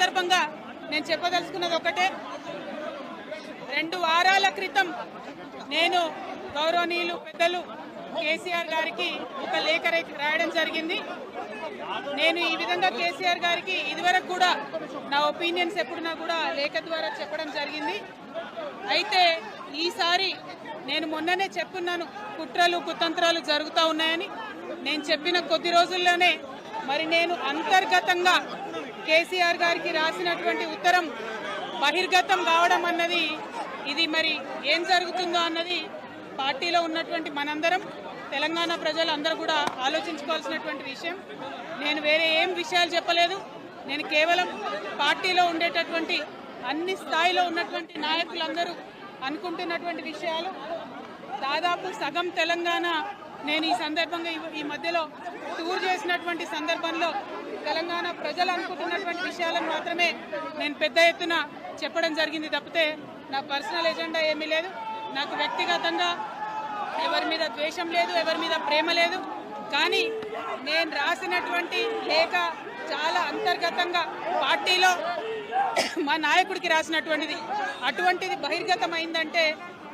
సందర్భంగా నేను చెప్పదలుచుకున్నది ఒకటే. 2 వారాల క్రితం నేను గౌరవనీయులు పెద్దలు కేసీఆర్ గారికి ఒక లేఖ రాయడం జరిగింది. నేను ఈ విధంగా కేసీఆర్ గారికి ఇదివరకు కూడా నా ఒపీనియన్స్ ఎప్పుడున్నా కూడా లేఖ ద్వారా చెప్పడం జరిగింది. అయితే ఈసారి నేను మొన్ననే చెప్పున్నాను, కుట్రలు కుతంత్రాలు జరుగుతూ ఉన్నాయని. నేను చెప్పిన కొద్ది రోజుల్లోనే మరి నేను అంతర్గతంగా కేసీఆర్ గారికి రాసినటువంటి ఉత్తరం బహిర్గతం కావడం అన్నది, ఇది మరి ఏం జరుగుతుందో అన్నది పార్టీలో ఉన్నటువంటి మనందరం, తెలంగాణ ప్రజలు అందరూ కూడా ఆలోచించుకోవాల్సినటువంటి విషయం. నేను వేరే ఏం విషయాలు చెప్పలేదు. నేను కేవలం పార్టీలో ఉండేటటువంటి అన్ని స్థాయిలో ఉన్నటువంటి నాయకులందరూ అనుకుంటున్నటువంటి విషయాలు. దాదాపు సగం తెలంగాణ నేను ఈ సందర్భంగా ఈ మధ్యలో టూర్ చేసినటువంటి సందర్భంలో తెలంగాణ ప్రజలు అనుకుంటున్నటువంటి విషయాలను మాత్రమే నేను పెద్ద ఎత్తున చెప్పడం జరిగింది తప్పితే నా పర్సనల్ ఎజెండా ఏమీ లేదు. నాకు వ్యక్తిగతంగా ఎవరి మీద ద్వేషం లేదు, ఎవరి మీద ప్రేమ లేదు. కానీ నేను రాసినటువంటి లేఖ చాలా అంతర్గతంగా పార్టీలో మా నాయకుడికి రాసినటువంటిది. అటువంటిది బహిర్గతం అయిందంటే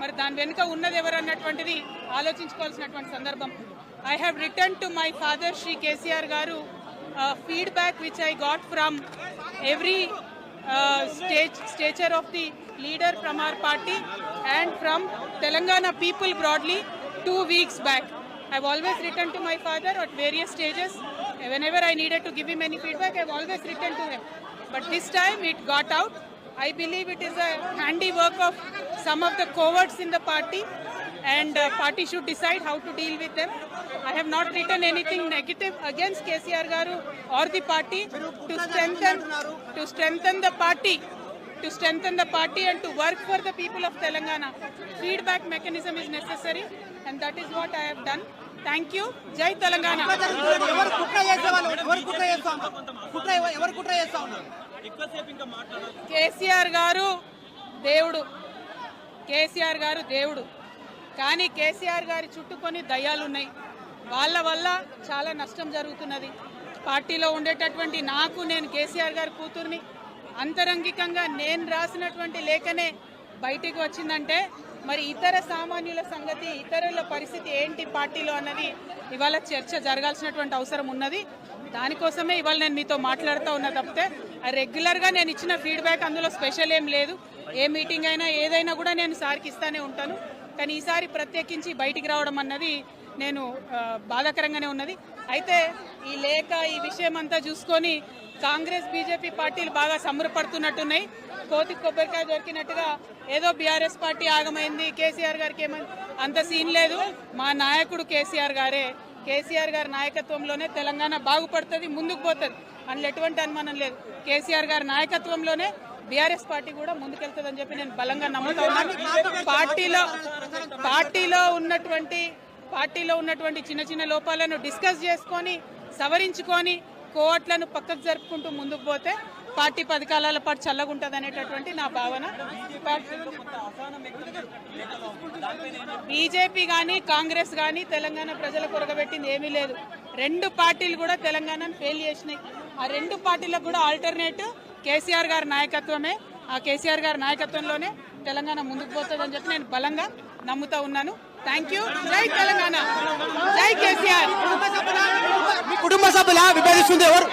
మరి దాని వెనుక ఉన్నది ఎవరన్నటువంటిది ఆలోచించుకోవాల్సినటువంటి సందర్భం. I have return to my father Shri KCR గారు feedback which I got from every stature of the leader from our party and from Telangana people broadly 2 weeks back. I've always written to my father at various stages. Whenever I needed to give him any feedback, I've always written to him. But this time it got out. I believe it is a handiwork of some of the cowards in the party, and party should decide how to deal with them. I have not written anything negative against KCR Garu or the party. To strengthen the party and to work for the people of Telangana. Feedback mechanism is necessary, and that is what I have done. Thank you. Jai Telangana. KCR గారు దేవుడు, కేసీఆర్ గారు దేవుడు. కానీ కేసీఆర్ గారి చుట్టుకొని దయ్యాలున్నాయి. వాళ్ళ వల్ల చాలా నష్టం జరుగుతున్నది. పార్టీలో ఉండేటటువంటి నాకు, నేను కేసీఆర్ గారి కూతుర్ని, అంతరంగికంగా నేను రాసినటువంటి లేఖనే బయటికి వచ్చిందంటే మరి ఇతర సామాన్యుల సంగతి, ఇతరుల పరిస్థితి ఏంటి పార్టీలో అన్నది ఇవాళ చర్చ జరగాల్సినటువంటి అవసరం ఉన్నది. దానికోసమే ఇవాళ నేను మీతో మాట్లాడుతూ ఉన్నా తప్పితే రెగ్యులర్గా నేను ఇచ్చిన ఫీడ్బ్యాక్ అందులో స్పెషల్ ఏం లేదు. ఏ మీటింగ్ అయినా ఏదైనా కూడా నేను సార్కి ఇస్తానే ఉంటాను. కానీ ఈసారి ప్రత్యేకించి బయటికి రావడం అన్నది నేను బాధాకరంగానే ఉన్నది. అయితే ఈ లేఖ, ఈ విషయం అంతా చూసుకొని కాంగ్రెస్ బీజేపీ పార్టీలు బాగా సంబరపడుతున్నట్టున్నాయి. కోతి కొబ్బరికాయ దొరికినట్టుగా ఏదో బీఆర్ఎస్ పార్టీ ఆగమైంది, కేసీఆర్ గారికి ఏమైంది, అంత సీన్ లేదు. మా నాయకుడు కేసీఆర్ గారే. కేసీఆర్ గారి నాయకత్వంలోనే తెలంగాణ బాగుపడుతుంది, ముందుకు పోతుంది, అందులో ఎటువంటి అనుమానం లేదు. కేసీఆర్ గారి నాయకత్వంలోనే బీఆర్ఎస్ పార్టీ కూడా ముందుకెళ్తుందని చెప్పి నేను బలంగా నమ్ముతా ఉన్నాను. పార్టీలో ఉన్నటువంటి చిన్న చిన్న లోపాలను డిస్కస్ చేసుకొని, సవరించుకొని, కోవట్లను పక్కకు జరుపుకుంటూ ముందుకు పోతే పార్టీ 10 కాలాల పాటు చల్లగుంటుంది అనేటటువంటి నా భావన. బీజేపీ కానీ కాంగ్రెస్ కానీ తెలంగాణ ప్రజల కొరగబెట్టింది ఏమీ లేదు. 2 పార్టీలు కూడా తెలంగాణను ఫెయిల్ చేసినాయి. ఆ 2 పార్టీలకు కూడా ఆల్టర్నేటివ్ కేసీఆర్ గారి నాయకత్వమే. ఆ కేసీఆర్ గారి నాయకత్వంలోనే తెలంగాణ ముందుకు పోతుందని చెప్పి నేను బలంగా నమ్ముతా ఉన్నాను. Thank you. జై తెలంగాణ, జై కేసీఆర్. కుటుంబ సభ్యుల విభేదిస్తుంది ఎవరు?